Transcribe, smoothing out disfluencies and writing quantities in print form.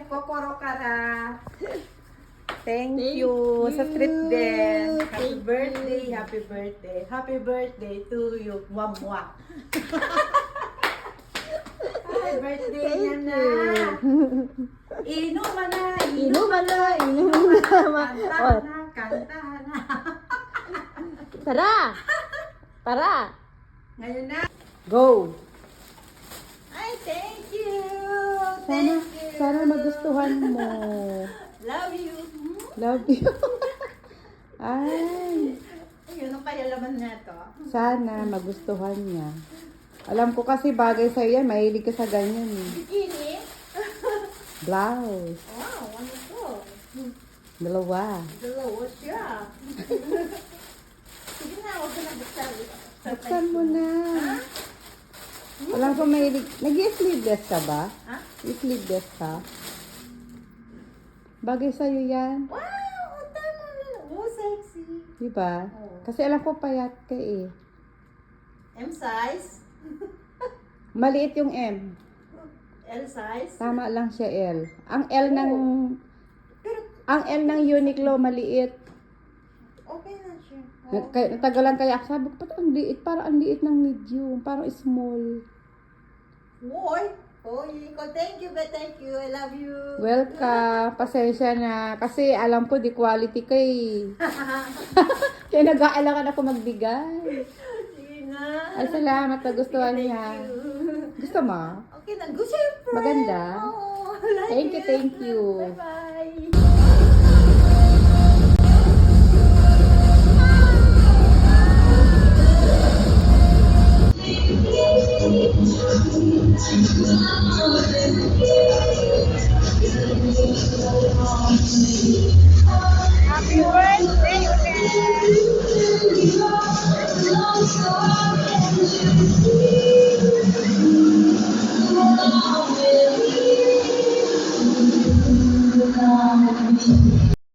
kokoro kara. Thank you sa trip din. Happy birthday, happy birthday. Happy birthday to you. Mwah. Happy birthday niya na. Inuman na. Kanta na. Tara! Ngayon na. Go! Ay, thank you. Thank you. Sana magustuhan mo. Love you. Love you. Ay, Ayun, ang kaya laman na to. sana magustuhan niya. Alam ko kasi bagay sa'yo yan. Mahilig ka sa ganyan eh. Bikini. Blouse. Wow, wonderful. Dalawa. Dalawa siya. Sige na, huwag ko na buksan. Buksan mo na. Alam ko mahilig. Nag-sleeveless ka ba? Ha? Sleeveless ka? Bagay sa'yo yan. Wow, ang tama na. Oh, sexy. Diba? Oo. Kasi alam ko payat ka eh. M size. Maliit yung M. L size. Tama lang siya L. Ang L ng... Pero Ang L ng Uniqlo maliit. okay na siya. Natagalan kaya ako. Sabi ko, ba't ang liit? Parang ang liit ng medium. Parang small. Woy. Oy, thank you, but thank you. I love you. Welcome. Pasensya na. Kasi alam ko, di quality ka eh. Kaya nag-aalangan ako magbigay. Sige na. Ay, salamat. Nagustuhan Thank niya. you. Gusto mo? Okay na. Go siyempre. Maganda? Oo, Thank you, thank you. Bye-bye. Happy birthday, Ulen!